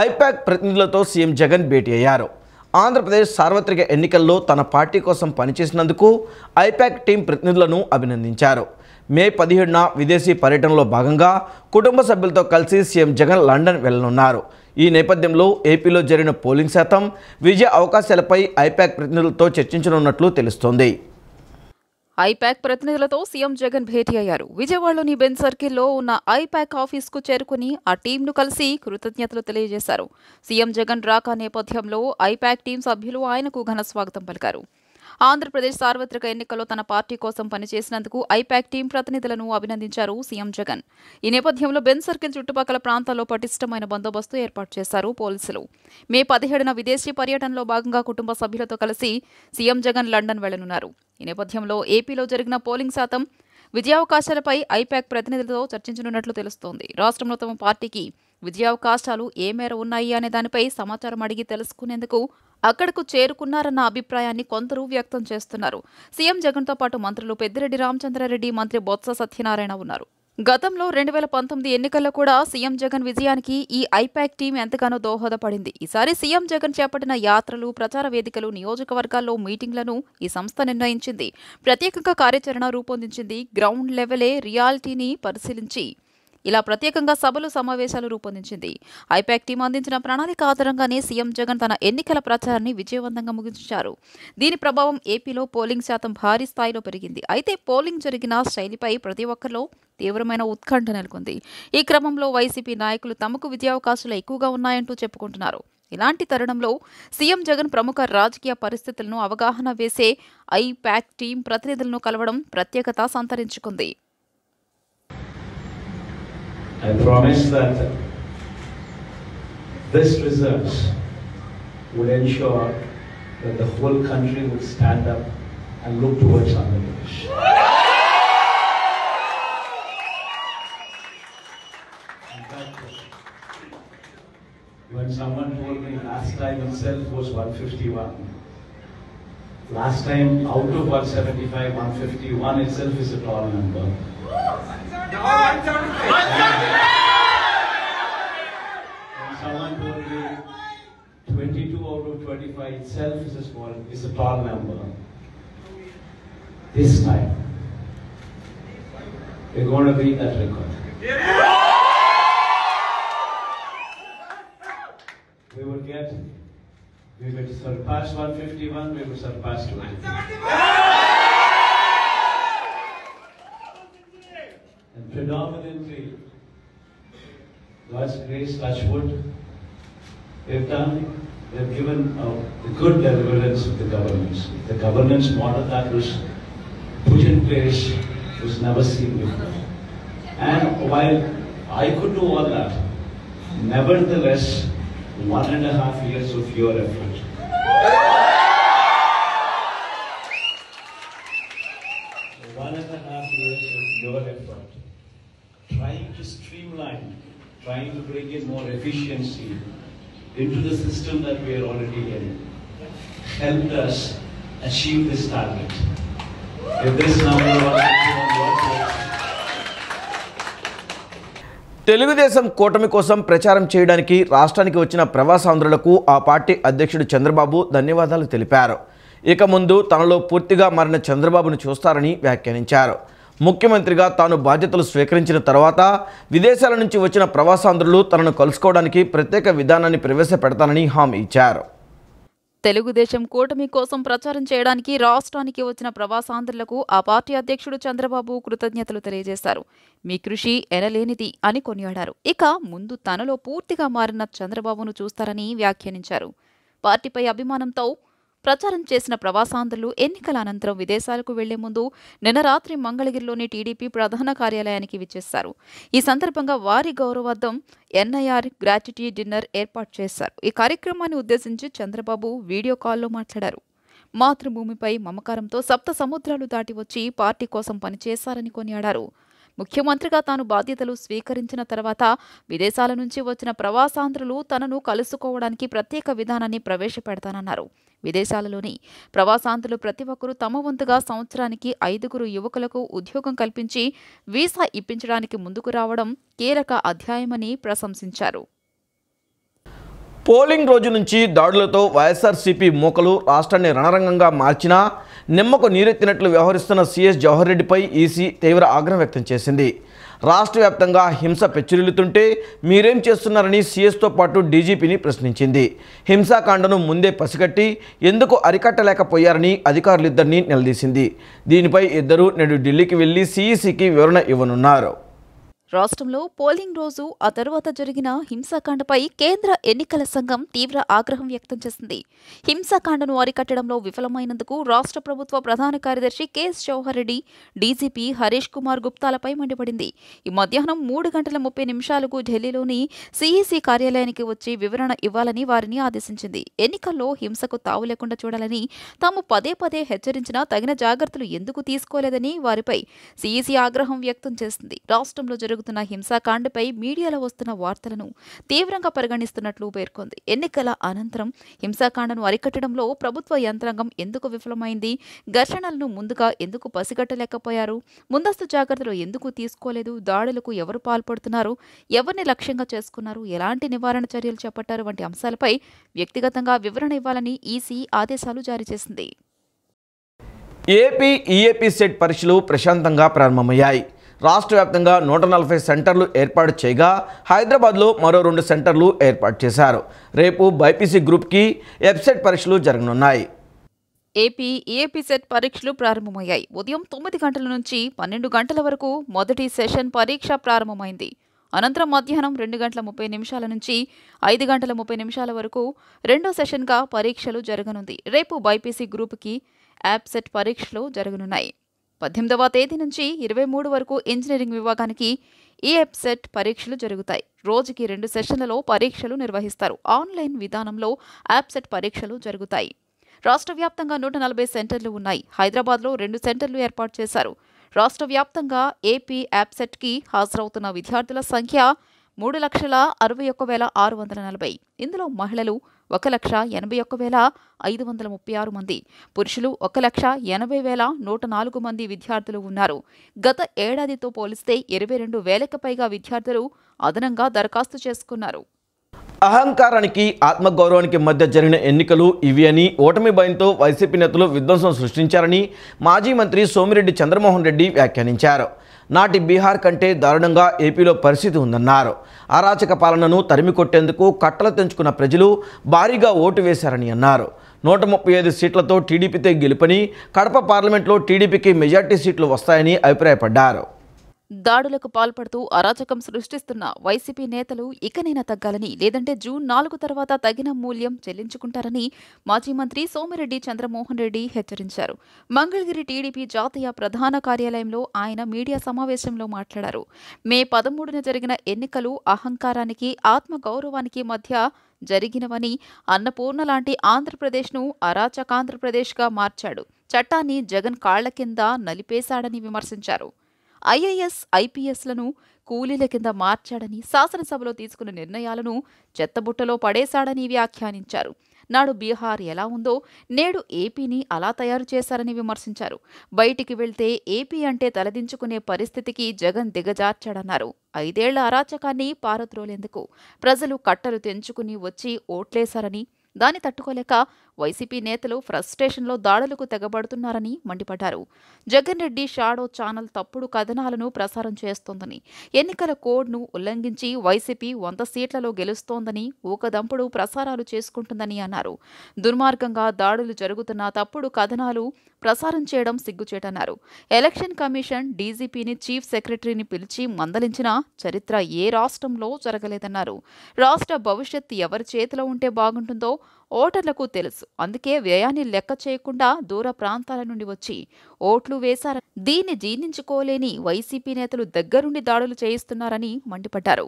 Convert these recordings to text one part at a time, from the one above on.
I-PAC ప్రతినిధులతో CM Jagan భేటీ అయ్యారు. ఆంధ్రప్రదేశ్ సార్వత్రిక ఎన్నికల్లో తన పార్టీ కోసం పనిచేసినందుకు ఐపాక్ టీం ప్రతినిధులను అభినందించారు. మే 17న విదేశీ పర్యటనలో భాగంగా కుటుంబ సభ్యులతో కలిసి సీఎం జగన్ లండన్ వెళ్లనున్నారు. ఈ నేపథ్యంలో ఏపీలో జరిగిన పోలింగ్ శాతం, విజయ అవకాశాలపై ఐపాక్ ప్రతినిధులతో చర్చించనున్నట్లు తెలుస్తోంది. ఐపాక్ ప్రతినిధులతో సీఎం జగన్ భేటీ అయ్యారు. విజయవాడలోని బెన్ సర్కిల్లో ఉన్న ఐపాక్ ఆఫీస్కు చేరుకుని ఆ టీంను కలిసి కృతజ్ఞతలు తెలియజేశారు. సీఎం జగన్ రాక నేపథ్యంలో ఐపాక్ టీం సభ్యులు ఆయనకు ఘన స్వాగతం పలికారు. ఆంధ్రప్రదేశ్ సార్వత్రిక ఎన్నికల్లో తన పార్టీ కోసం పనిచేసినందుకు ఐపాక్ టీం ప్రతినిధులను అభినందించారు సీఎం జగన్. ఈ నేపథ్యంలో బెన్ సర్కిల్ చుట్టుపక్కల ప్రాంతాల్లో పటిష్టమైన బందోబస్తు ఏర్పాటు చేశారు పోలీసులు. మే 17న విదేశీ పర్యటనలో భాగంగా కుటుంబ సభ్యులతో కలిసి సీఎం జగన్ లండన్ వెళ్లనున్నారు. ఈ నేపథ్యంలో ఏపీలో జరిగిన పోలింగ్ శాతం, విజయావకాశాలపై ఐపాక్ ప్రతినిధులతో చర్చించనున్నట్లు తెలుస్తోంది. రాష్ట్రంలో తమ పార్టీకి విజయావకాశాలు ఏ మేర ఉన్నాయి అనే దానిపై సమాచారం అడిగి తెలుసుకునేందుకు అక్కడకు చేరుకున్నారన్న అభిప్రాయాన్ని కొందరు వ్యక్తం చేస్తున్నారు. సీఎం జగన్తో పాటు మంత్రులు పెద్దిరెడ్డి రామచంద్రారెడ్డి, మంత్రి బొత్స సత్యనారాయణ ఉన్నారు. గతంలో 2019 ఎన్నికల్లో కూడా సీఎం జగన్ విజయానికి ఈ ఐపాక్ టీం ఎంతగానో దోహదపడింది. ఈసారి సీఎం జగన్ చేపట్టిన యాత్రలు, ప్రచార వేదికలు, నియోజకవర్గాల్లో మీటింగ్లను ఈ సంస్థ నిర్ణయించింది. ప్రత్యేకంగా కార్యాచరణ రూపొందించింది. గ్రౌండ్ లెవెలే రియాలిటీని పరిశీలించి ఇలా ప్రత్యేకంగా సభలు, సమావేశాలు రూపొందించింది. ఐపాక్ టీం అందించిన ప్రణాళిక ఆధారంగానే సీఎం జగన్ తన ఎన్నికల ప్రచారాన్ని విజయవంతంగా ముగించారు. దీని ప్రభావం ఏపీలో పోలింగ్ శాతం భారీ స్థాయిలో పెరిగింది. అయితే పోలింగ్ జరిగిన శైలిపై ప్రతి ఒక్కరిలో తీవ్రమైన ఉత్కంఠ నెలకొంది. ఈ క్రమంలో వైసీపీ నాయకులు తమకు విజయావకాశాలు ఎక్కువగా ఉన్నాయంటూ చెప్పుకుంటున్నారు. ఇలాంటి తరుణంలో సీఎం జగన్ ప్రముఖ రాజకీయ పరిస్థితులను అవగాహన వేసే ఐపాక్ టీం ప్రతినిధులను కలవడం ప్రత్యేకత సంతరించుకుంది. I promise that this results would ensure that the whole country would stand up and look towards Andhra Pradesh. In fact, when someone told me last time itself was 151, last time out of 175, 151 itself is a tall number. Someone told me 22 out of 25 itself is a tall number. This time, we're going to beat that record. We will surpass 151, we will surpass 250. And predominantly, God's grace, touch wood, they've given a good deliverance of the governance. The governance model that was put in place was never seen before. And while I could do all that, nevertheless, 1.5 years of your effort. 1.5 years of your effort, trying to streamline, trying to bring in more efficiency into the system that we are already in, helped us achieve this target. If this number was Telugu Desam కూటమి కోసం ప్రచారం చేయడానికి రాష్ట్రానికి వచ్చిన ప్రవాసాంధ్రులకు ఆ party అధ్యక్షుడు చంద్రబాబు ధన్యవాదాలు తెలిపారు. ఇక ముందు తనలో పూర్తిగా మారిన చంద్రబాబును చూస్తారని వ్యాఖ్యానించారు. ముఖ్యమంత్రిగా తాను బాధ్యతలు స్వీకరించిన తర్వాత విదేశాల నుంచి వచ్చిన ప్రవాసాంధ్రులు తనను కలుసుకోవడానికి ప్రత్యేక విధానాన్ని ప్రవేశపెడతానని హామీ ఇచ్చారు. తెలుగుదేశం కూటమి కోసం ప్రచారం చేయడానికి రాష్ట్రానికి వచ్చిన ప్రవాసాంధ్రులకు ఆ పార్టీ అధ్యక్షుడు చంద్రబాబు కృతజ్ఞతలు తెలియజేశారు. మీ కృషి ఎనలేనిది అని కొనియాడారు. ఇక ముందు తనలో పూర్తిగా మారిన చంద్రబాబును చూస్తారని వ్యాఖ్యానించారు. పార్టీపై అభిమానంతో ప్రచారం చేసిన ప్రవాసాంధ్రులు ఎన్నికల అనంతరం విదేశాలకు వెళ్లే ముందు నిన్న రాత్రి మంగళగిరిలోని టీడీపీ ప్రధాన కార్యాలయానికి విచ్చేశారు. ఈ సందర్భంగా వారి గౌరవార్థం ఎన్ఐఆర్ గ్రాట్యుటీ డిన్నర్ ఏర్పాటు చేశారు. ఈ కార్యక్రమాన్ని ఉద్దేశించి చంద్రబాబు వీడియో కాల్లో మాట్లాడారు. మాతృభూమిపై మమకారంతో సప్త సముద్రాలు దాటి వచ్చి పార్టీ కోసం పనిచేశారని కొనియాడారు. ముఖ్యమంత్రిగా తాను బాధ్యతలు స్వీకరించిన తర్వాత విదేశాల నుంచి వచ్చిన ప్రవాసాంధ్రులు తనను కలుసుకోవడానికి ప్రత్యేక విధానాన్ని ప్రవేశపెడతానన్నారు. విదేశాలలోని ప్రవాసాంధ్రులు ప్రతి ఒక్కరూ తమ వంతుగా సంవత్సరానికి 5 యువకులకు ఉద్యోగం కల్పించి వీసా ఇప్పించడానికి ముందుకు రావడం కీలక అధ్యాయమని ప్రశంసించారు. పోలింగ్ రోజు నుంచి దాడులతో వైఎస్ఆర్సీపీ మూకలు రాష్ట్రాన్ని రణరంగంగా మార్చినా నిమ్మకు నీరెత్తినట్లు వ్యవహరిస్తున్న సీఎస్ జవహర్ రెడ్డిపై ఈసీ తీవ్ర ఆగ్రహం వ్యక్తం చేసింది. రాష్ట్ర వ్యాప్తంగా హింస పెచ్చురిల్లుతుంటే మీరేం చేస్తున్నారని సీఎస్తో పాటు డీజీపీని ప్రశ్నించింది. హింసాకాండను ముందే పసిగట్టి ఎందుకు అరికట్టలేకపోయారని అధికారులిద్దరినీ నిలదీసింది. దీనిపై ఇద్దరు నేడు ఢిల్లీకి వెళ్లి సీఈసీకి వివరణ ఇవ్వనున్నారు. రాష్ట్రంలో పోలింగ్ రోజు ఆ తర్వాత జరిగిన హింసాకాండపై కేంద్ర ఎన్నికల సంఘం తీవ్ర ఆగ్రహం వ్యక్తం చేసింది. హింసాకాండను అరికట్టడంలో విఫలమైనందుకు రాష్ట్ర ప్రభుత్వ ప్రధాన కార్యదర్శి కెఎస్ జవహర్ రెడ్డి, డీజీపీ హరీష్ కుమార్ గుప్తాలపై మండిపడింది. ఈ మధ్యాహ్నం 3:30 ఢిల్లీలోని సీఈసీ కార్యాలయానికి వచ్చి వివరణ ఇవ్వాలని వారిని ఆదేశించింది. ఎన్నికల్లో హింసకు తావు లేకుండా చూడాలని తాము పదే పదే హెచ్చరించినా తగిన జాగ్రత్తలు ఎందుకు తీసుకోలేదని వారిపై సీఈసీ ఆగ్రహం వ్యక్తం చేసింది. రాష్ట్రంలో జరుగుతున్న హింసాకాండపై మీడియాలో వస్తున్న వార్తలను తీవ్రంగా పరిగణిస్తున్నట్లు పేర్కొంది. ఎన్నికల అనంతరం హింసాకాండను అరికట్టడంలో ప్రభుత్వ యంత్రాంగం ఎందుకు విఫలమైంది, ఘర్షణలను ముందుగా ఎందుకు పసిగట్టలేకపోయారు, ముందస్తు జాగ్రత్తలు ఎందుకు తీసుకోలేదు, దాడులకు ఎవరు పాల్పడుతున్నారు, ఎవరిని లక్ష్యంగా చేసుకున్నారు, ఎలాంటి నివారణ చర్యలు చేపట్టారు వంటి అంశాలపై వ్యక్తిగతంగా వివరణ ఇవ్వాలని ఈసీ ఆదేశాలు జారీ చేసింది. ఏపీ ఈఏపీ సెట్ పరీక్షలు ప్రశాంతంగా ప్రారంభమయ్యాయి. రాష్ట్ర వ్యాప్తంగా 140 సెంటర్లు ఏర్పాటు చేయగా హైదరాబాద్లో మరో 2 సెంటర్లు ఏర్పాటు చేశారు. రేపు బైపీసీ గ్రూప్కి ఎఫ్సెట్ పరీక్షలు జరగనున్నాయి. ఏపీ ఈఏపీ సెట్ పరీక్షలు ప్రారంభమయ్యాయి. ఉదయం 9 గంటల నుంచి 12 గంటల వరకు మొదటి సెషన్ పరీక్ష ప్రారంభమైంది. అనంతరం మధ్యాహ్నం 2:30 నుంచి 5:30 వరకు రెండో సెషన్గా పరీక్షలు జరగనుంది. రేపు బైపీసీ గ్రూప్కి యాప్సెట్ పరీక్షలు జరగనున్నాయి. 18వ తేదీ నుంచి 23 వరకు ఇంజనీరింగ్ విభాగానికి ఈఎప్సెట్ పరీక్షలు జరుగుతాయి. రోజుకి 2 సెషన్లలో పరీక్షలు నిర్వహిస్తారు. ఆన్లైన్ విధానంలో యాప్సెట్ పరీక్షలు జరుగుతాయి. రాష్ట్ర వ్యాప్తంగా 140 సెంటర్లు ఉన్నాయి. హైదరాబాద్లో 2 సెంటర్లు ఏర్పాటు చేశారు. రాష్ట్ర వ్యాప్తంగా ఏపీ యాప్సెట్కి హాజరవుతున్న విద్యార్థుల సంఖ్య 3,61,640. ఇందులో మహిళలు 1,81,536 మంది, పురుషులు 1,80,104 మంది విద్యార్థులు ఉన్నారు. గత ఏడాదితో పోలిస్తే 22,000కి పైగా విద్యార్థులు అదనంగా దరఖాస్తు చేసుకున్నారు. అహంకారానికి ఆత్మగౌరవానికి మధ్య జరిగిన ఎన్నికలు ఇవి అని, ఓటమి భయంతో వైసీపీ నేతలు విధ్వంసం సృష్టించారని మాజీ మంత్రి సోమిరెడ్డి చంద్రమోహన్ రెడ్డి వ్యాఖ్యానించారు. నాటి బీహార్ కంటే దారుణంగా ఏపీలో పరిస్థితి ఉందన్నారు. అరాచక పాలనను తరిమికొట్టేందుకు కట్టలు తెంచుకున్న ప్రజలు భారీగా ఓటు వేశారని అన్నారు. 135 సీట్లతో టీడీపీతో గెలుపని, కడప పార్లమెంట్లో టీడీపీకి మెజార్టీ సీట్లు వస్తాయని అభిప్రాయపడ్డారు. దాడులకు పాల్పడుతూ అరాచకం సృష్టిస్తున్న వైసీపీ నేతలు ఇకనైనా తగ్గాలని, లేదంటే జూన్ 4 తర్వాత తగిన మూల్యం చెల్లించుకుంటారని మాజీ మంత్రి సోమిరెడ్డి చంద్రమోహన్ రెడ్డి హెచ్చరించారు. మంగళగిరి టీడీపీ జాతీయ ప్రధాన కార్యాలయంలో ఆయన మీడియా సమావేశంలో మాట్లాడారు. మే 13న జరిగిన ఎన్నికలు అహంకారానికి ఆత్మగౌరవానికి మధ్య జరిగినవని, అన్నపూర్ణ లాంటి ఆంధ్రప్రదేశ్ను అరాచకాంధ్రప్రదేశ్గా మార్చాడు, చట్టాన్ని జగన్ కాళ్ల కింద నలిపేశాడని విమర్శించారు. ఐఏఎస్, ఐపీఎస్లను కూలీల కింద మార్చాడని, శాసనసభలో తీసుకున్న నిర్ణయాలను చెత్తబుట్టలో పడేశాడని వ్యాఖ్యానించారు. నాడు బీహార్ ఎలా ఉందో నేడు ఏపీని అలా తయారు చేశారని విమర్శించారు. బయటికి వెళ్తే ఏపీ అంటే తలదించుకునే పరిస్థితికి జగన్ దిగజార్చాడన్నారు. 5 ఏళ్ల అరాచకాన్ని పారద్రోలేందుకు ప్రజలు కట్టలు తెంచుకుని వచ్చి ఓట్లేశారని, దాన్ని తట్టుకోలేక వైసీపీ నేతలు ఫ్రస్ట్రేషన్లో దాడులకు తెగబడుతున్నారని మండిపడ్డారు. జగన్ రెడ్డి షాడో ఛానల్ తప్పుడు కథనాలను ప్రసారం చేస్తోందని, ఎన్నికల కోడ్ను ఉల్లంఘించి వైసీపీ 100 సీట్లలో గెలుస్తోందని ఊకదంపుడు ప్రసారాలు చేసుకుంటుందని అన్నారు. దుర్మార్గంగా దాడులు జరుగుతున్న తప్పుడు కథనాలు ప్రసారం చేయడం సిగ్గుచేటన్నారు. ఎలక్షన్ కమిషన్ డీజీపీని, చీఫ్ సెక్రటరీని పిలిచి మందలించిన చరిత్ర ఏ రాష్ట్రంలో జరగలేదన్నారు. రాష్ట్ర భవిష్యత్ ఎవరి చేతిలో ఉంటే బాగుంటుందో ఓటర్లకు తెలుసు. అందుకే వ్యయాన్ని లెక్క చేయకుండా దూర ప్రాంతాల నుండి వచ్చి ఓట్లు వేశారని, దీన్ని జీర్ణించుకోలేని వైసీపీ నేతలు దగ్గరుండి దాడులు చేయిస్తున్నారని మండిపడ్డారు.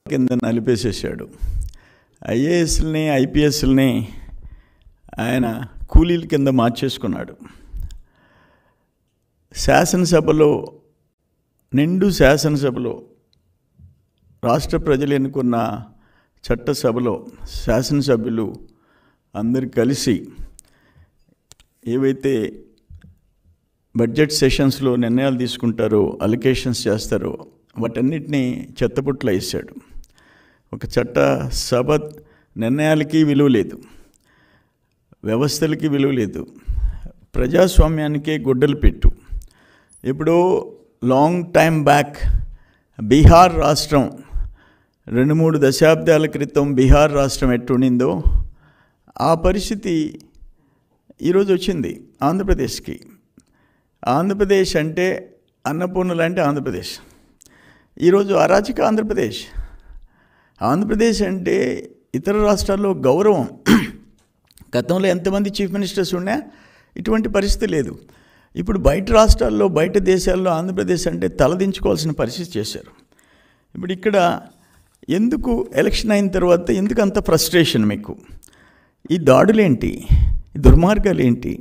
కింద నలిపేసేసాడు. ఐఏఎస్ని, ఐపీఎస్ని ఆయన కూలీల కింద మార్చేసుకున్నాడు. శాసనసభలో, నిండు శాసనసభలో, రాష్ట్ర ప్రజలు ఎన్నుకున్న చట్టసభలో శాసనసభ్యులు అందరు కలిసి ఏవైతే బడ్జెట్ సెషన్స్లో నిర్ణయాలు తీసుకుంటారో, అలొకేషన్స్ చేస్తారో వాటన్నిటినీ చెత్తపుట్లో వేసాడు. ఒక చట్ట సభ నిర్ణయాలకి విలువ లేదు, వ్యవస్థలకి విలువ లేదు, ప్రజాస్వామ్యానికే గొడ్డలు పెట్టు. ఇప్పుడు లాంగ్ టైం బ్యాక్ బీహార్ రాష్ట్రం 2-3 దశాబ్దాల క్రితం బీహార్ రాష్ట్రం ఎట్టుండిందో ఆ పరిస్థితి ఈరోజు వచ్చింది ఆంధ్రప్రదేశ్కి. ఆంధ్రప్రదేశ్ అంటే అన్నపూర్ణ లాంటి ఆంధ్రప్రదేశ్, ఈరోజు అరాచక ఆంధ్రప్రదేశ్. ఆంధ్రప్రదేశ్ అంటే ఇతర రాష్ట్రాల్లో గౌరవం. గతంలో ఎంతమంది చీఫ్ మినిస్టర్స్ ఉన్నా ఇటువంటి పరిస్థితి లేదు. ఇప్పుడు బయట రాష్ట్రాల్లో బయట దేశాల్లో ఆంధ్రప్రదేశ్ అంటే తలదించుకోవాల్సిన పరిస్థితి చేశారు. ఇప్పుడు ఇక్కడ ఎందుకు ఎలక్షన్ అయిన తర్వాత ఎందుకు అంత ఫ్రస్ట్రేషన్ మీకు? ఈ దాడులేంటి, ఈ దుర్మార్గాలు ఏంటి?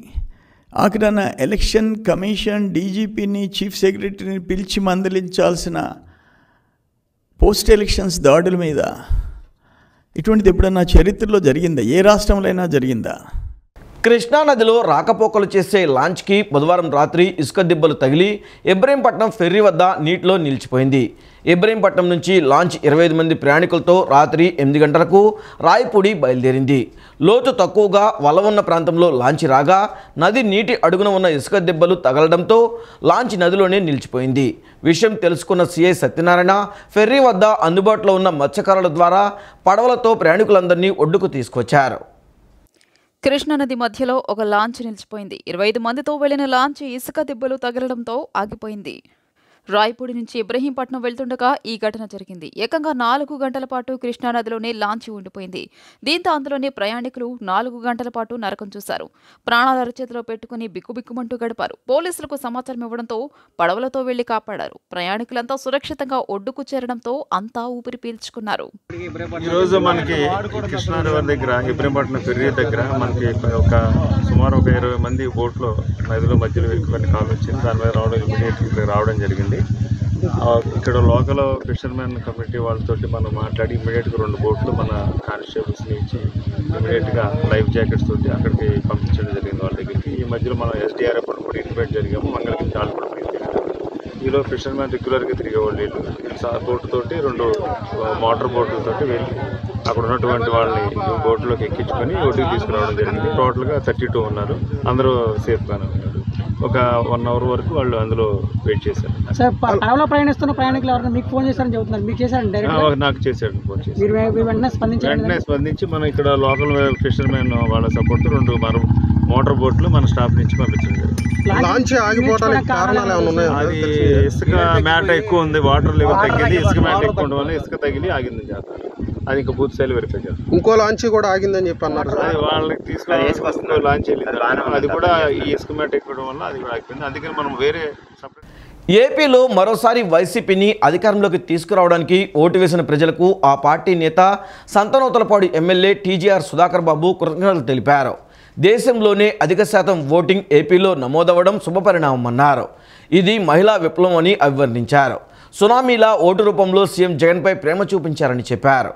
ఆఖరణ ఎలక్షన్ కమిషన్ డీజీపీని చీఫ్ సెక్రటరీని పిలిచి మందలించాల్సిన పోస్ట్ ఎలక్షన్స్ దాడుల మీద ఇటువంటిది ఎప్పుడన్నా చరిత్రలో జరిగిందా? ఏ రాష్ట్రంలో అయినా జరిగిందా? కృష్ణానదిలో రాకపోకలు చేసే లాంచ్కి బుధవారం రాత్రి ఇసుక దిబ్బలు తగిలి ఇబ్రహీంపట్నం ఫెర్రీ వద్ద నీటిలో నిలిచిపోయింది. ఇబ్రహీంపట్నం నుంచి లాంచ్ 25 మంది ప్రయాణికులతో రాత్రి 8 గంటలకు రాయపూడి బయలుదేరింది. లోతు తక్కువగా వల ఉన్న ప్రాంతంలో లాంచ్ రాగా నది నీటి అడుగున ఉన్న ఇసుక దిబ్బలు తగలడంతో లాంచ్ నదిలోనే నిలిచిపోయింది. విషయం తెలుసుకున్న సిఐ సత్యనారాయణ ఫెర్రీ వద్ద అందుబాటులో ఉన్న మత్స్యకారుల ద్వారా పడవలతో ప్రయాణికులందరినీ ఒడ్డుకు తీసుకొచ్చారు. కృష్ణానది మధ్యలో ఒక లాంచ్ నిలిచిపోయింది. 25 మందితో వెళ్లిన లాంచ్ ఇసుక దిబ్బలు తగలడంతో ఆగిపోయింది. రాయపూడి నుంచి ఇబ్రహీంపట్నం వెళ్తుండగా ఈ ఘటన జరిగింది. ఏకంగా 4 గంటల పాటు కృష్ణానదిలోనే లాంచ్ ఉండిపోయింది. దీంతో అందులోని ప్రయాణికులు 4 గంటల పాటు నరకం చూశారు. ప్రాణాల అరచేతిలో పెట్టుకుని బిక్కుబిక్కుమంటూ గడిపారు. పోలీసులకు సమాచారం ఇవ్వడంతో పడవలతో వెళ్లి కాపాడారు. ప్రయాణికులంతా సురక్షితంగా ఒడ్డుకు చేరడంతో అంతా ఊపిరి పీల్చుకున్నారు. ఈరోజు మనకి కృష్ణా రివర్ దగ్గర ఇబ్రహీంపట్నం ఫెర్రీ దగ్గర మనకి సుమారు 20 మంది బోట్లో నదిలో మధ్యలో ఎక్కువ కాలు వచ్చింది. దాని మీద రావడం జరిగింది. ఇక్కడ లోకల్ ఫిషర్మెన్ కమ్యూనిటీ వాళ్ళతోటి మనం మాట్లాడి ఇమీడియట్గా 2 బోట్లు మన కానిస్టేబుల్స్ని ఇచ్చి ఇమీడియట్గా లైఫ్ జాకెట్స్ తోటి అక్కడికి పంపించడం జరిగింది వాళ్ళ దగ్గరికి. ఈ మధ్యలో మనం SDRF కూడా ఇన్వైట్ జరిగాము. మంగళగిరి చాలా కూడా తిరిగాము. ఈలో ఫిషర్మెన్ రెగ్యులర్గా తిరిగేవాళ్ళు వీళ్ళు బోటుతోటి 2 మోటార్ బోట్లతోటి వెళ్ళి అక్కడ ఉన్నటువంటి వాళ్ళని బోట్లోకి ఎక్కించుకొని ఒడ్డుకి తీసుకురావడం జరిగింది. టోటల్గా 32 ఉన్నారు. అందరూ సేఫ్గానే ఉన్నారు. ఒక 1 అవర్ వరకు వాళ్ళు అందులో వెయిట్ చేశారు. సార్, పడవలో ప్రయాణిస్తున్న ప్రయాణికులు ఎవరైనా మీకు ఫోన్ చేశారని చెబుతున్నారు. మీకు చేశారండి? నాకు చేశాడు ఫోన్ చేసి. వెంటనే స్పందించి మనం ఇక్కడ లోకల్ ఫిషర్మెన్ వాళ్ళ సపోర్ట్ 2 మోటార్ బోట్లు మన స్టాఫ్ నుంచి పంపించండి. అది ఇసుక మ్యాట్ ఎక్కువ ఉంది, వాటర్ లెవెల్ తగ్గింది, ఇసుక మ్యాట్ ఎక్కువ ఉండడం వల్ల ఇసుక తగిలి ఆగింది జాతర. అది ఇంకా బూత్ సైల్ వెరిఫై చేస్తారు. ఇంకో లాంచ్ కూడా ఆగిందని చెప్పి అన్నారు. అది వాళ్ళకి తీసుకుని లాంచ్ వెళ్ళింది. అది కూడా ఈ ఇసుక మ్యాట్ ఎక్కువ వల్ల అది కూడా ఆగిపోయింది. అందుకని మనం వేరే ఏపీలో మరోసారి వైసీపీని అధికారంలోకి తీసుకురావడానికి ఓటు వేసిన ప్రజలకు ఆ పార్టీ నేత సంతనూతలపాడు ఎమ్మెల్యే టీజీఆర్ సుధాకర్ బాబు కృతజ్ఞతలు తెలిపారు. దేశంలోనే అధిక శాతం ఓటింగ్ ఏపీలో నమోదవడం శుభపరిణామమన్నారు. ఇది మహిళా విప్లవం అని అభివర్ణించారు. సునామీలా ఓటు రూపంలో సీఎం జగన్పై ప్రేమ చూపించారని చెప్పారు.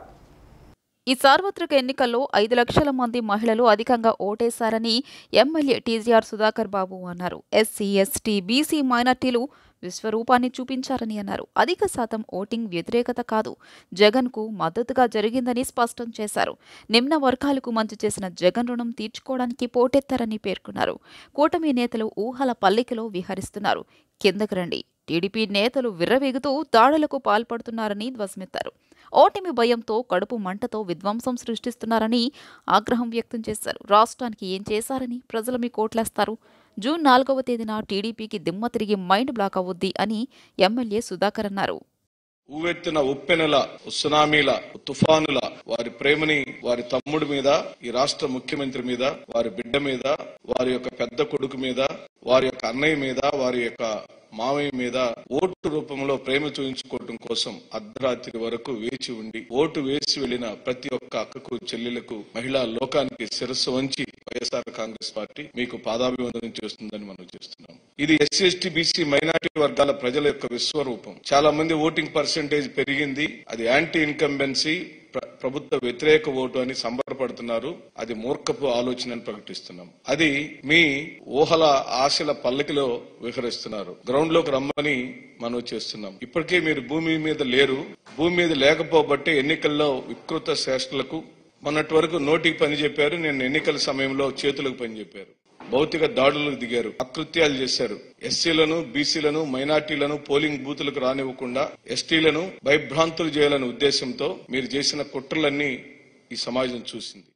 ఈ సార్వత్రిక ఎన్నికల్లో 5 లక్షల మంది మహిళలు అధికంగా ఓటేశారని ఎమ్మెల్యే టీజీఆర్ సుధాకర్ బాబు అన్నారు. ఎస్సీ, ఎస్టీ, బీసీ మైనార్టీలు విశ్వరూపాన్ని చూపించారని అన్నారు. అధిక శాతం ఓటింగ్ వ్యతిరేకత కాదు, జగన్కు మద్దతుగా జరిగిందని స్పష్టం చేశారు. నిమ్న వర్గాలకు మంచి చేసిన జగన్ రుణం తీర్చుకోవడానికి పోటెత్తారని పేర్కొన్నారు. కూటమి నేతలు ఊహల పల్లికలో విహరిస్తున్నారు. కిందకు రండి, టీడీపీ నేతలు విర్రవీగుతూ దాడులకు పాల్పడుతున్నారని ధ్వజమెత్తారు. ఓటమి భయంతో కడుపు మంటతో విధ్వంసం సృష్టిస్తున్నారని ఆగ్రహం వ్యక్తం చేశారు. రాష్ట్రానికి ఏం చేశారని ప్రజలు మీ కోట్లేస్తారు? జూన్ 4వ తేదీన టీడీపీకి దిమ్మ తిరిగి మైండ్ బ్లాక్ అవుద్ది అని ఎమ్మెల్యే సుధాకర్ అన్నారు. ఊవెత్తిన ఉప్పెనల, సునామీల, తుఫానుల వారి ప్రేమని వారి తమ్ముడి మీద, ఈ రాష్ట్ర ముఖ్యమంత్రి మీద, వారి బిడ్డ మీద, వారి యొక్క పెద్ద కొడుకు మీద, వారి యొక్క అన్నయ్య మీద, వారి యొక్క మావయ్య మీద ఓటు రూపంలో ప్రేమ చూపించుకోవడం కోసం అర్ధరాత్రి వరకు వేచి ఉండి ఓటు వేసి వెళ్లిన ప్రతి ఒక్క అక్కకు, చెల్లెలకు, మహిళా లోకానికి శిరస్సు వంచి వైఎస్ఆర్ కాంగ్రెస్ పార్టీ మీకు పాదాభివందనం చేస్తుందని మనం చేస్తున్నాం. ఇది ఎస్సీ, ఎస్టీ, బీసీ, మైనార్టీ వర్గాల ప్రజల యొక్క విశ్వరూపం. చాలా మంది ఓటింగ్ పర్సెంటేజ్ పెరిగింది. అది యాంటీ ఇన్కంబెన్సీ, ప్రభుత్వ వ్యతిరేక ఓటు అని సంబరపడుతున్నారు. అది మూర్ఖపు ఆలోచన అని ప్రకటిస్తున్నాం. అది మీ ఊహల ఆశల పల్లకిలో విహరిస్తున్నారు. గ్రౌండ్ లోకి రమ్మని మనం చేస్తున్నాం. ఇప్పటికే మీరు భూమి మీద లేరు. భూమి మీద లేకపోబట్టే ఎన్నికల్లో వికృత శ్రేష్ఠులకు మొన్నటి వరకు నోటికి పని చెప్పారు. నేను ఎన్నికల సమయంలో చేతులకు పని చెప్పారు. భౌతిక దాడులకు దిగారు, అకృత్యాలు చేశారు. ఎస్సీలను, బీసీలను, మైనార్టీలను పోలింగ్ బూతులకు రానివ్వకుండా ఎస్టీలను భయభ్రాంతులు చేయాలనే ఉద్దేశంతో మీరు చేసిన కుట్రలన్నీ ఈ సమాజం చూసింది.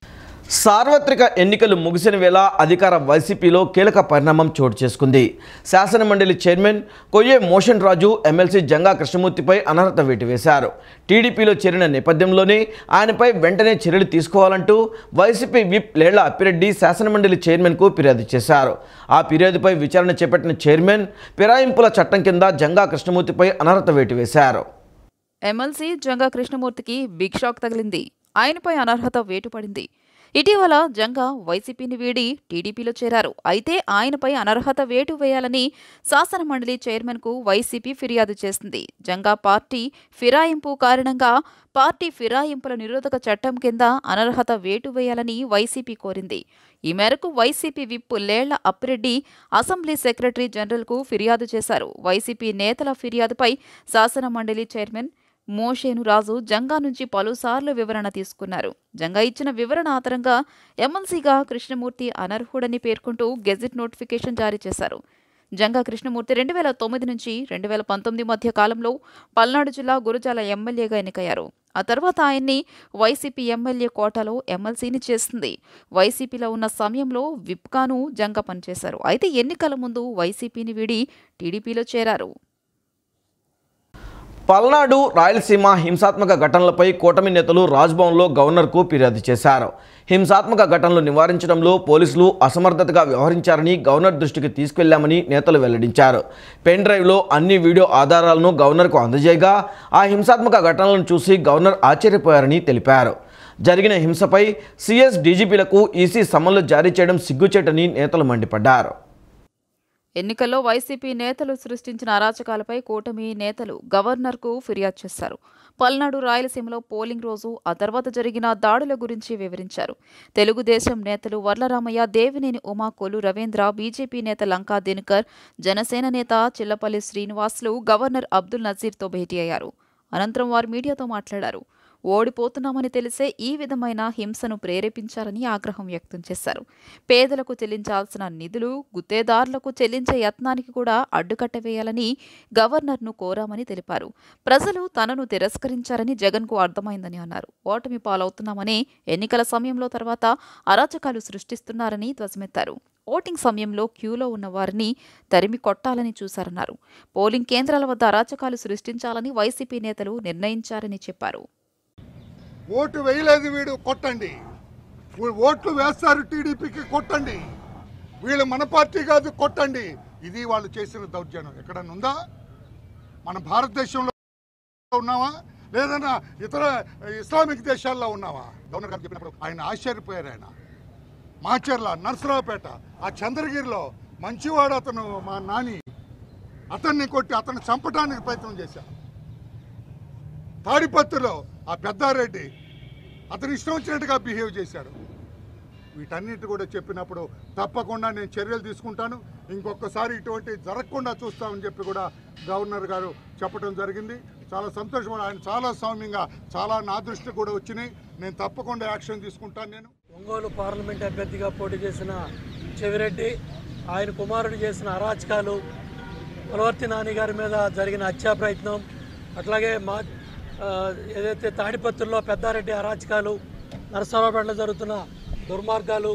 సార్వత్రిక ఎన్నికలు ముగిసిన వేళ అధికార వైసీపీలో కీలక పరిణామం చోటు చేసుకుంది. శాసనమండలి చైర్మన్ కొయ్యే మోషన్ రాజు ఎమ్మెల్సీ జంగా కృష్ణమూర్తిపై అనర్హత వేటు వేశారు. టీడీపీలో చేరిన నేపథ్యంలోనే ఆయనపై వెంటనే చర్యలు తీసుకోవాలంటూ వైసీపీ విప్ లేళ్ల అప్పిరెడ్డి శాసనమండలి చైర్మన్కు ఫిర్యాదు చేశారు. ఆ ఫిర్యాదుపై విచారణ చేపట్టిన చైర్మన్ ఫిరాయింపుల చట్టం కింద జంగా కృష్ణమూర్తిపై అనర్హత వేటు వేశారు. ఎమ్మెల్సీ జంగా కృష్ణమూర్తికి బిగ్ షాక్ తగిలింది. ఆయనపై అనర్హత వేటు పడింది. ఇటీవల జంగా వైసీపీని వీడి టీడీపీలో చేరారు. అయితే ఆయనపై అనర్హత వేటు వేయాలని శాసనమండలి చైర్మన్కు వైసీపీ ఫిర్యాదు చేసింది. జంగా పార్టీ ఫిరాయింపు కారణంగా పార్టీ ఫిరాయింపుల నిరోధక చట్టం కింద అనర్హత వేటు వేయాలని వైసీపీ కోరింది. ఈ మేరకు YCP whip Lella Appireddy assembly secretary జనరల్కు ఫిర్యాదు చేశారు. వైసీపీ నేతల ఫిర్యాదుపై శాసనమండలి చైర్మన్ మోషేను రాజు జంగా నుంచి పలుసార్లు వివరణ తీసుకున్నారు. జంగా ఇచ్చిన వివరణ ఆధారంగా ఎమ్మెల్సీగా కృష్ణమూర్తి అనర్హుడని పేర్కొంటూ గెజిట్ నోటిఫికేషన్ జారీ చేశారు. జంగా కృష్ణమూర్తి 2009 నుంచి 2019 మధ్య కాలంలో పల్నాడు జిల్లా గురజాల ఎమ్మెల్యేగా ఎన్నికయ్యారు. ఆ తర్వాత ఆయన్ని వైసీపీ ఎమ్మెల్యే కోటాలో ఎమ్మెల్సీని చేసింది. వైసీపీలో ఉన్న సమయంలో విప్గాను జంగా పనిచేశారు. అయితే ఎన్నికల ముందు వైసీపీని వీడి టీడీపీలో చేరారు. పల్నాడు, రాయలసీమ హింసాత్మక ఘటనలపై కూటమి నేతలు రాజ్భవన్లో గవర్నర్కు ఫిర్యాదు చేశారు. హింసాత్మక ఘటనలు నివారించడంలో పోలీసులు అసమర్థతగా వ్యవహరించారని గవర్నర్ దృష్టికి తీసుకెళ్లామని నేతలు వెల్లడించారు. పెన్ డ్రైవ్లో అన్ని వీడియో ఆధారాలను గవర్నర్కు అందజేయగా ఆ హింసాత్మక ఘటనలను చూసి గవర్నర్ ఆశ్చర్యపోయారని తెలిపారు. జరిగిన హింసపై సిఎస్, డీజీపీలకు ఈసీ సమన్లు జారీ చేయడం సిగ్గుచేటని నేతలు మండిపడ్డారు. ఎన్నికల్లో వైసీపీ నేతలు సృష్టించిన అరాచకాలపై కూటమి నేతలు గవర్నర్కు ఫిర్యాదు చేశారు. పల్నాడు, రాయలసీమలో పోలింగ్ రోజు, ఆ తర్వాత జరిగిన దాడుల గురించి వివరించారు. తెలుగుదేశం నేతలు వర్లరామయ్య, దేవినేని ఉమా, కొల్లు రవీంద్ర, బీజేపీ నేత లంకా దినకర్, జనసేన నేత చిల్లపల్లి శ్రీనివాసులు గవర్నర్ అబ్దుల్ నజీర్తో భేటీ అయ్యారు. అనంతరం వారు మీడియాతో మాట్లాడారు. ఓడిపోతున్నామని తెలిసే ఈ విధమైన హింసను ప్రేరేపించారని ఆగ్రహం వ్యక్తం చేశారు. పేదలకు చెల్లించాల్సిన నిధులు గుత్తేదారులకు చెల్లించే యత్నానికి కూడా అడ్డుకట్ట వేయాలని గవర్నర్ను కోరామని తెలిపారు. ప్రజలు తనను తిరస్కరించారని జగన్కు అర్థమైందని అన్నారు. ఓటమి పాలవుతున్నామని, ఎన్నికల సమయంలో తర్వాత అరాచకాలు సృష్టిస్తున్నారని ధ్వజమెత్తారు. ఓటింగ్ సమయంలో క్యూలో ఉన్న వారిని తరిమి కొట్టాలని చూశారన్నారు. పోలింగ్ కేంద్రాల వద్ద అరాచకాలు సృష్టించాలని వైసీపీ నేతలు నిర్ణయించారని చెప్పారు. ఓటు వేయలేదు వీడు కొట్టండి, ఓట్లు వేస్తారు టీడీపీకి కొట్టండి, వీళ్ళు మన పార్టీ కాదు కొట్టండి. ఇది వాళ్ళు చేసిన దౌర్జన్యం ఎక్కడన్నా ఉందా? మన భారతదేశంలో ఉన్నావా లేదన్నా ఇతర ఇస్లామిక్ దేశాల్లో ఉన్నావా? గవర్నర్ గారు చెప్పినప్పుడు ఆయన ఆశ్చర్యపోయారు. ఆయన మాచర్ల, నర్సరావుపేట, ఆ చంద్రగిరిలో మంచివాడు అతను, మా నాని, అతన్ని కొట్టి అతన్ని చంపడానికి ప్రయత్నం చేశారు. తాడిపత్రిలో ఆ పెద్దారెడ్డి అతను ఇష్టం వచ్చినట్టుగా బిహేవ్ చేశాడు. వీటన్నిటి కూడా చెప్పినప్పుడు తప్పకుండా నేను చర్యలు తీసుకుంటాను, ఇంకొకసారి ఇటువంటి జరగకుండా చూస్తామని చెప్పి కూడా గవర్నర్ గారు చెప్పడం జరిగింది. చాలా సంతోషం. ఆయన చాలా సౌమ్యంగా, చాలా నా దృష్టి కూడా వచ్చినాయి. నేను తప్పకుండా యాక్షన్ తీసుకుంటాను. నేను ఒంగోలు పార్లమెంట్ అభ్యర్థిగా పోటీ చేసిన చెవిరెడ్డి, ఆయన కుమారుడు చేసిన అరాచకాలు, పులవర్తి నాని గారి మీద జరిగిన హత్యా ప్రయత్నం, అట్లాగే ఏదైతే తాడిపత్రుల్లో పెద్దారెడ్డి అరాచకాలు, నరసరావుపేటలో జరుగుతున్న దుర్మార్గాలు,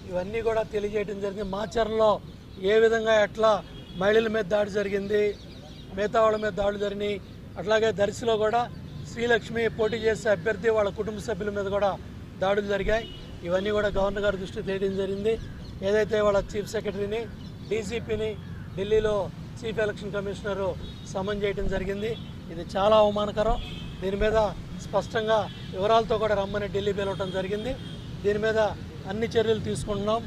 ఇవన్నీ కూడా తెలియజేయడం జరిగింది. మాచర్లలో ఏ విధంగా ఎట్లా మహిళల మీద దాడి జరిగింది, మిగతా వాళ్ళ మీద దాడులు జరిగినాయి. అట్లాగే దర్శిలో కూడా శ్రీలక్ష్మి పోటీ చేసే అభ్యర్థి వాళ్ళ కుటుంబ సభ్యుల మీద కూడా దాడులు జరిగాయి. ఇవన్నీ కూడా గవర్నర్ గారి దృష్టికి తేయడం జరిగింది. ఏదైతే వాళ్ళ చీఫ్ సెక్రటరీని, డీజీపీని ఢిల్లీలో చీఫ్ ఎలక్షన్ కమిషనరు సమన్ చేయడం జరిగింది. ఇది చాలా అవమానకరం. దీని మీద స్పష్టంగా వివరాలతో కూడా రమ్మని ఢిల్లీ పిలవటం జరిగింది. దీని మీద అన్ని చర్యలు తీసుకుంటున్నాం,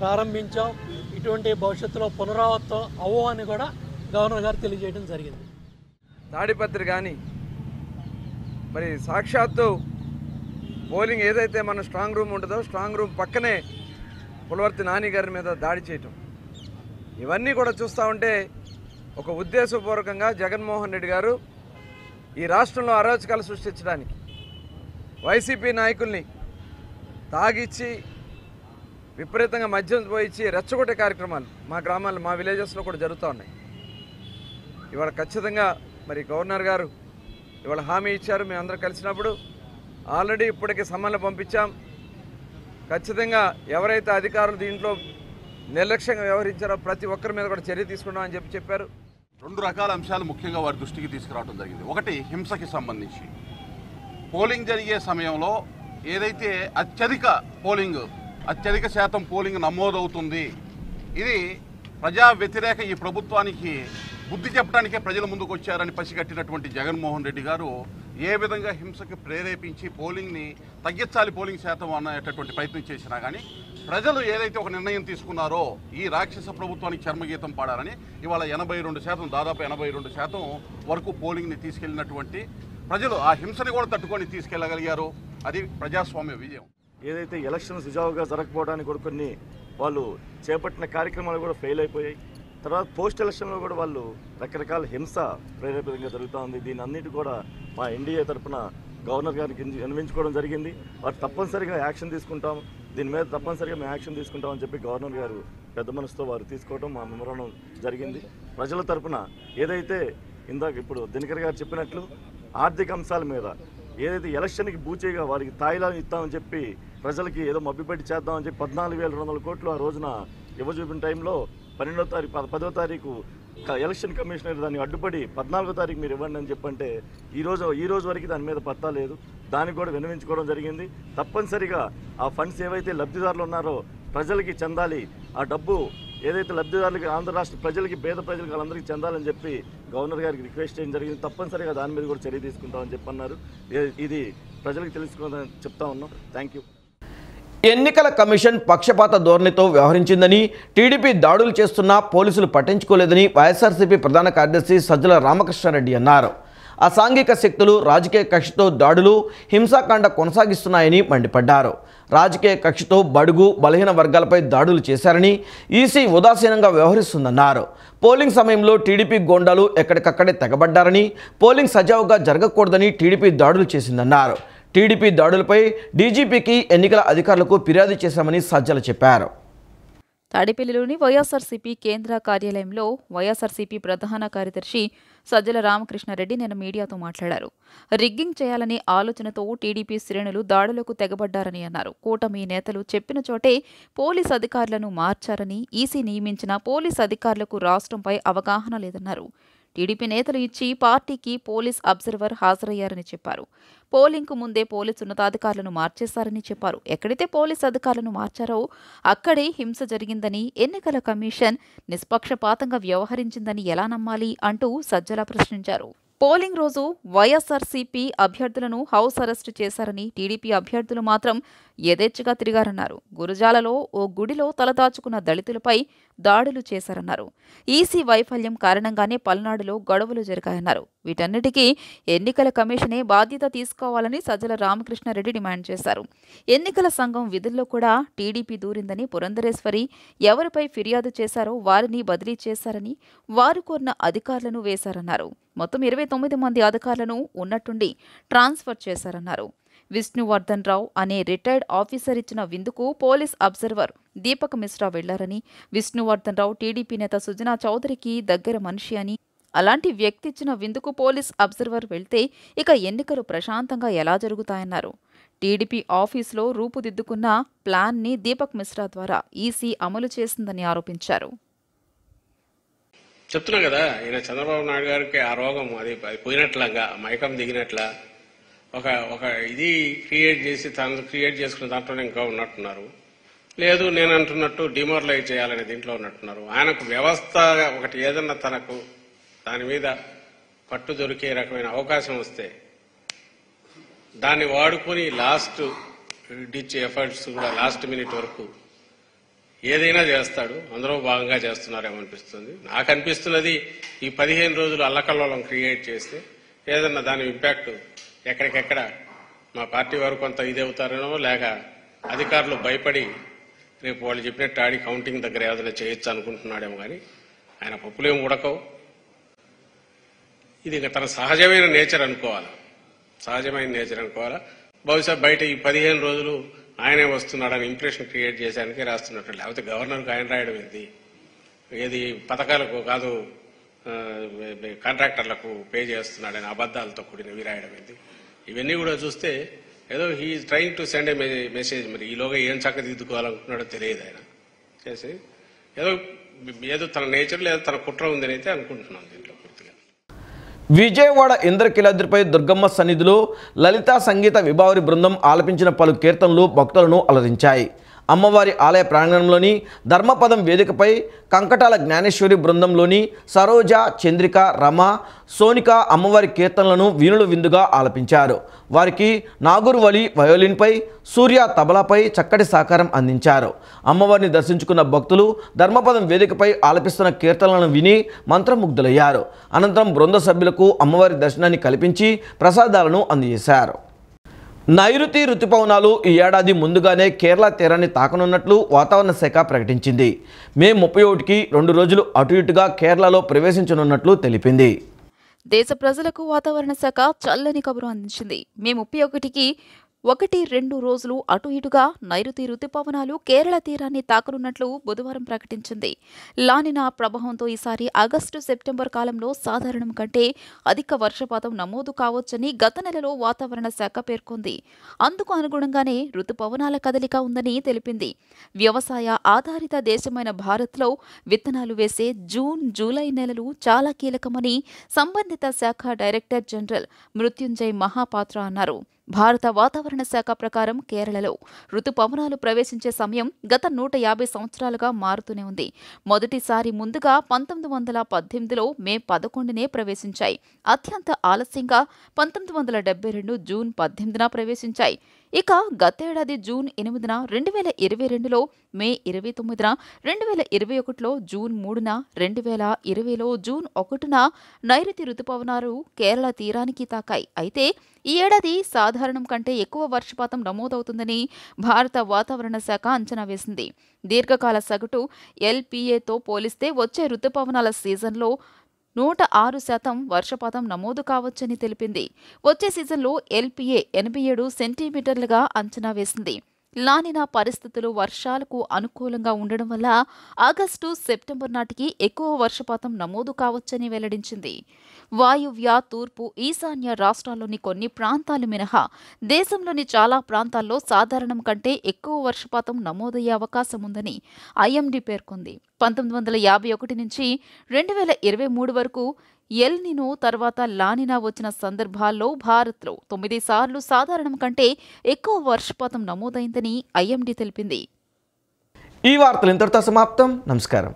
ప్రారంభించాం. ఇటువంటి భవిష్యత్తులో పునరావృతం అవ్వు అని కూడా గవర్నర్ గారు తెలియజేయడం జరిగింది. తాడిపత్రి కానీ మరి సాక్షాత్తు పోలింగ్ ఏదైతే మన స్ట్రాంగ్ రూమ్ ఉంటుందో స్ట్రాంగ్ రూమ్ పక్కనే పులవర్తి నాని గారి మీద దాడి చేయటం, ఇవన్నీ కూడా చూస్తూ ఉంటే ఒక ఉద్దేశపూర్వకంగా జగన్మోహన్ రెడ్డి గారు ఈ రాష్ట్రంలో అరాచకాలు సృష్టించడానికి వైసీపీ నాయకుల్ని తాగిచ్చి విపరీతంగా మద్యం పోయిచ్చి రెచ్చగొట్టే కార్యక్రమాలు మా గ్రామాల్లో మా విలేజెస్లో కూడా జరుగుతూ ఉన్నాయి. ఇవాళ ఖచ్చితంగా మరి గవర్నర్ గారు ఇవాళ హామీ ఇచ్చారు. మేము అందరం కలిసినప్పుడు ఆల్రెడీ ఇప్పటికే సమ్మన్లు పంపించాం. ఖచ్చితంగా ఎవరైతే అధికారులు దీంట్లో నిర్లక్ష్యంగా వ్యవహరించారో ప్రతి ఒక్కరి మీద కూడా చర్య తీసుకుంటామని చెప్పారు. 2 రకాల అంశాలు ముఖ్యంగా వారి దృష్టికి తీసుకురావడం జరిగింది. ఒకటి హింసకి సంబంధించి పోలింగ్ జరిగే సమయంలో ఏదైతే అత్యధిక శాతం పోలింగ్ నమోదవుతుంది, ఇది ప్రజా వ్యతిరేక ఈ ప్రభుత్వానికి బుద్ధి చెప్పడానికే ప్రజల ముందుకు వచ్చారని పసిగట్టినటువంటి జగన్మోహన్ రెడ్డి గారు ఏ విధంగా హింసకి ప్రేరేపించి పోలింగ్ని తగ్గించాలి, పోలింగ్ శాతం అనేటటువంటి ప్రయత్నం చేసినా కానీ ప్రజలు ఏదైతే ఒక నిర్ణయం తీసుకున్నారో ఈ రాక్షస ప్రభుత్వానికి చర్మగీతం పాడాలని ఇవాళ 82%, దాదాపు 82% వరకు పోలింగ్ని తీసుకెళ్లినటువంటి ప్రజలు ఆ హింసని కూడా తట్టుకొని తీసుకెళ్లగలిగారు. అది ప్రజాస్వామ్య విజయం. ఏదైతే ఎలక్షన్ సుజావుగా జరగకపోవడానికి కూడా కొన్ని వాళ్ళు చేపట్టిన కార్యక్రమాలు కూడా ఫెయిల్ అయిపోయాయి. తర్వాత పోస్ట్ ఎలక్షన్లో కూడా వాళ్ళు రకరకాల హింస ప్రేరేపితంగా జరుగుతూ ఉంది. దీని అన్నిటి కూడా మా ఎన్డీఏ తరఫున గవర్నర్ గారికి విన్నవించుకోవడం జరిగింది. వారు తప్పనిసరిగా యాక్షన్ తీసుకుంటాం, దీని మీద తప్పనిసరిగా మేము యాక్షన్ తీసుకుంటామని చెప్పి గవర్నర్ గారు పెద్ద మనసుతో వారు తీసుకోవడం మా మెమోరాండం జరిగింది. ప్రజల తరఫున ఏదైతే ఇందాక ఇప్పుడు దినకర్ గారు చెప్పినట్లు ఆర్థిక అంశాల మీద ఏదైతే ఎలక్షన్కి బూచేగా వారికి తాయిలాలు ఇస్తామని చెప్పి ప్రజలకి ఏదో మభ్యపెట్టి చేద్దామని చెప్పి 14,200 కోట్లు ఆ రోజున ఇవ్వజూపిన టైంలో 12వ తారీఖు 10వ తారీఖు ఎలక్షన్ కమిషనర్ దాన్ని అడ్డుపడి 14వ తారీఖు మీరు ఇవ్వండి అని చెప్పంటే ఈ రోజు వరకు దాని మీద పత్తా లేదు. దానికి కూడా విన్నవించుకోవడం జరిగింది. తప్పనిసరిగా ఆ ఫండ్స్ ఏవైతే లబ్ధిదారులు ఉన్నారో ప్రజలకి చెందాలి, ఆ డబ్బు ఏదైతే లబ్ధిదారులకి ఆంధ్ర రాష్ట్ర ప్రజలకి పేద ప్రజలకు వాళ్ళందరికీ చెందాలని చెప్పి గవర్నర్ గారికి రిక్వెస్ట్ చేయడం జరిగింది. తప్పనిసరిగా దాని మీద కూడా చర్య తీసుకుంటామని చెప్పన్నారు. ఇది ప్రజలకు తెలుసుకోవాలని చెప్తా ఉన్నాం. Thank you. ఎన్నికల కమిషన్ పక్షపాత ధోరణితో వ్యవహరించిందని, టీడీపీ దాడులు చేస్తున్నా పోలీసులు పట్టించుకోలేదని వైఎస్ఆర్సీపీ ప్రధాన కార్యదర్శి సజ్జల రామకృష్ణారెడ్డి అన్నారు. అసాంఘిక శక్తులు రాజకీయ కక్షతో దాడులు, హింసాకాండ కొనసాగిస్తున్నాయని మండిపడ్డారు. రాజకీయ కక్షతో బడుగు బలహీన వర్గాలపై దాడులు చేశారని, ఈసీ ఉదాసీనంగా వ్యవహరిస్తుందన్నారు. పోలింగ్ సమయంలో టీడీపీ గోండాలు ఎక్కడికక్కడే తెగబడ్డారని, పోలింగ్ సజావుగా జరగకూడదని టీడీపీ దాడులు చేసిందన్నారు. టీడీపీ దాడులపై డీజీపీకి ఎన్నికల అధికారులకు ఫిర్యాదు చేశామని సజ్జల చెప్పారు. తాడేపల్లిలోని వైఎస్ఆర్సీపీ కేంద్ర కార్యాలయంలో వైఎస్ఆర్సీపీ ప్రధాన కార్యదర్శి సజ్జల రామకృష్ణారెడ్డి నిన్న మీడియాతో మాట్లాడారు. రిగ్గింగ్ చేయాలనే ఆలోచనతో టీడీపీ శ్రేణులు దాడులకు తెగబడ్డారని అన్నారు. కూటమి నేతలు చెప్పిన చోటే పోలీస్ అధికారులను మార్చారని, ఈసీ నియమించిన పోలీస్ అధికారులకు రాష్ట్రంపై అవగాహన లేదన్నారు. టీడీపీ నేతలు ఇచ్చి పార్టీకి పోలీస్ అబ్జర్వర్ హాజరయ్యారని చెప్పారు. పోలింగ్కు ముందే పోలీసు ఉన్నతాధికారులను మార్చేశారని చెప్పారు. ఎక్కడైతే పోలీసు అధికారులను మార్చారో అక్కడే హింస జరిగిందని, ఎన్నికల కమిషన్ నిష్పక్షపాతంగా వ్యవహరించిందని ఎలా నమ్మాలి అంటూ సజ్జల ప్రశ్నించారు. పోలింగ్ రోజు వైఎస్ఆర్సీపీ అభ్యర్థులను హౌస్ అరెస్టు చేశారని, టీడీపీ అభ్యర్థులు మాత్రం యథేచ్ఛగా తిరిగారన్నారు. గురజాలలో ఓ గుడిలో తలదాచుకున్న దళితులపై దాడులు చేశారన్నారు. ఈసీ వైఫల్యం కారణంగానే పల్నాడులో గొడవలు జరిగాయన్నారు. వీటన్నిటికీ ఎన్నికల కమిషనే బాధ్యత తీసుకోవాలని సజ్జల రామకృష్ణారెడ్డి డిమాండ్ చేశారు. ఎన్నికల సంఘం విధుల్లో కూడా టీడీపీ దూరిందని, పురంధరేశ్వరి ఎవరిపై ఫిర్యాదు చేశారో వారిని బదిలీ చేశారని, వారు కోరిన అధికారులను వేశారన్నారు. మొత్తం 29 మంది అధికారులను ఉన్నట్టుండి ట్రాన్స్ఫర్ చేశారన్నారు. విష్ణువర్ధన్ రావు అనే రిటైర్డ్ ఆఫీసర్ ఇచ్చిన విందుకు పోలీస్ అబ్జర్వర్ దీపక్ మిశ్రా వెళ్లారని, విష్ణువర్ధన్ రావు టీడీపీ నేత సుజనా చౌదరికి దగ్గర మనిషి అని, అలాంటి వ్యక్తి ఇచ్చిన విందుకు పోలీస్ అబ్జర్వర్ వెళ్తే ఇక ఎన్నికలు ప్రశాంతంగా ఎలా జరుగుతాయన్నారు. టీడీపీ ఆఫీసులో రూపుదిద్దుకున్న ప్లాన్ని దీపక్ మిశ్రా ద్వారా ఈసీ అమలు చేసిందని ఆరోపించారు. చెప్తున్నా కదా, ఈయన చంద్రబాబు నాయుడు గారికి ఆ రోగం అది పోయినట్లుగా మైకం దిగినట్ల ఒక ఇది క్రియేట్ చేసి తను క్రియేట్ చేసుకున్న దాంట్లోనే ఇంకా ఉన్నట్టున్నారు. లేదు నేను అంటున్నట్టు డిమోరలైజ్ చేయాలనే దీంట్లో ఉన్నట్టున్నారు. ఆయనకు వ్యవస్థ ఒకటి ఏదన్నా తనకు దాని మీద పట్టు దొరికే రకమైన అవకాశం వస్తే దాన్ని వాడుకొని లాస్ట్ డిచ్ ఎఫర్ట్స్ కూడా లాస్ట్ మినిట్ వరకు ఏదైనా చేస్తాడు. అందులో భాగంగా చేస్తున్నారేమో అనిపిస్తుంది. నాకు అనిపిస్తున్నది ఈ 15 రోజులు అల్లకల్లోలం క్రియేట్ చేస్తే ఏదన్నా దాని ఇంపాక్ట్ ఎక్కడికెక్కడ మా పార్టీ వారు కొంత ఇది అవుతారనో, లేక అధికారులు భయపడి రేపు వాళ్ళు చెప్పినట్టు ఆడి కౌంటింగ్ దగ్గర ఏదైనా చేయొచ్చు అనుకుంటున్నాడేమో. కానీ ఆయన పప్పులేం ఉడకవు. ఇది ఇంకా తన సహజమైన నేచర్ అనుకోవాలా, సహజమైన నేచర్ అనుకోవాలా. బహుశా బయట ఈ 15 రోజులు ఆయనే వస్తున్నాడని ఇంప్రెషన్ క్రియేట్ చేసేందుకే రాస్తున్నట్టు. లేకపోతే గవర్నర్కి ఆయన రాయడం ఏంది? ఏది పథకాలకు కాదు, కాంట్రాక్టర్లకు పే చేస్తున్నాడని అబద్ధాలతో కూడినవి రాయడం ఏంది? ఇవన్నీ కూడా చూస్తే ఏదో he trying to send A message. మరి ఈలోగా ఏం చక్కదిద్దుకోవాలనుకున్నాడో తెలియదు ఆయన చేసి. ఏదో తన నేచర్ లేదా తన కుట్ర ఉందని అయితే అనుకుంటున్నాను దీంట్లో పూర్తిగా. విజయవాడ ఇంద్రకీలాద్రిపై దుర్గమ్మ సన్నిధిలో లలితా సంగీత విభావరి బృందం ఆలపించిన పలు కీర్తనలు భక్తులను అలరించాయి. అమ్మవారి ఆలయ ప్రాంగణంలోని ధర్మపదం వేదికపై కంకటాల జ్ఞానేశ్వరి బృందంలోని సరోజ, చంద్రిక, రమ, సోనిక అమ్మవారి కీర్తనలను వీణులు విందుగా ఆలపించారు. వారికి నాగూర్వలి వయోలిన్పై, సూర్య తబలాపై చక్కటి సహకారం అందించారు. అమ్మవారిని దర్శించుకున్న భక్తులు ధర్మపదం వేదికపై ఆలపిస్తున్న కీర్తనలను విని మంత్రముగ్ధులయ్యారు. అనంతరం బృంద సభ్యులకు అమ్మవారి దర్శనాన్ని కల్పించి ప్రసాదాలను అందజేశారు. నైరుతి రుతుపవనాలు ఈ ఏడాది ముందుగానే కేరళ తీరాన్ని తాకనున్నట్లు వాతావరణ శాఖ ప్రకటించింది. మే 31కి 2 రోజులు అటు ఇటుగా కేరళలో ప్రవేశించనున్నట్లు తెలిపింది. దేశ ప్రజలకు వాతావరణ శాఖ చల్లని కబురు అందించింది. మే 31కి 1-2 రోజులు అటు ఇటుగా నైరుతి రుతుపవనాలు కేరళ తీరాన్ని తాకనున్నట్లు బుధవారం ప్రకటించింది. లానినా ప్రభావంతో ఈసారి ఆగస్టు-సెప్టెంబర్ కాలంలో సాధారణం కంటే అధిక వర్షపాతం నమోదు కావచ్చని గత నెలలో వాతావరణ శాఖ పేర్కొంది. అందుకు అనుగుణంగానే రుతుపవనాల కదలిక ఉందని తెలిపింది. వ్యవసాయ ఆధారిత దేశమైన భారత్లో విత్తనాలు వేసే జూన్, జూలై నెలలు చాలా కీలకమని సంబంధిత శాఖ డైరెక్టర్ జనరల్ మృత్యుంజయ్ మహాపాత్ర అన్నారు. భారత వాతావరణ శాఖ ప్రకారం కేరళలో రుతుపవనాలు ప్రవేశించే సమయం గత 150 సంవత్సరాలుగా మారుతూనే ఉంది. మొదటిసారి ముందుగా 1918లో మే 11నే ప్రవేశించాయి. అత్యంత ఆలస్యంగా 1972 జూన్ 18న ప్రవేశించాయి. ఇక గతేడాది జూన్ 8న, 2022లో మే 29న, 2021లో జూన్ 3న, 2020లో జూన్ 1న నైరుతి రుతుపవనాలు కేరళ తీరానికి తాకాయి. అయితే ఈ ఏడాది సాధారణం కంటే ఎక్కువ వర్షపాతం నమోదవుతుందని భారత వాతావరణ శాఖ అంచనా వేసింది. దీర్ఘకాల సగటు LPAతో పోలిస్తే వచ్చే రుతుపవనాల సీజన్లో 106% వర్షపాతం నమోదు కావచ్చని తెలిపింది. వచ్చే సీజన్లో LPA 87 సెంటీమీటర్లుగా అంచనా వేసింది. లానినా పరిస్థితులు వర్షాలకు అనుకూలంగా ఉండడం వల్ల ఆగస్టు-సెప్టెంబర్ నాటికి ఎక్కువ వర్షపాతం నమోదు కావచ్చని వెల్లడించింది. వాయువ్య, తూర్పు, ఈశాన్య రాష్ట్రాల్లోని కొన్ని ప్రాంతాలు మినహా దేశంలోని చాలా ప్రాంతాల్లో సాధారణం కంటే ఎక్కువ వర్షపాతం నమోదయ్యే అవకాశం ఉందని IMD పేర్కొంది. 1951 నుంచి 2023 వరకు ఎల్ నినో తర్వాత లానినా వచ్చిన సందర్భాల్లో భారత్లో 9 సార్లు సాధారణం కంటే ఎక్కువ వర్షపాతం నమోదైందని IMD తెలిపింది. ఈ వార్తలు ఇంతటితో సమాప్తం. నమస్కారం.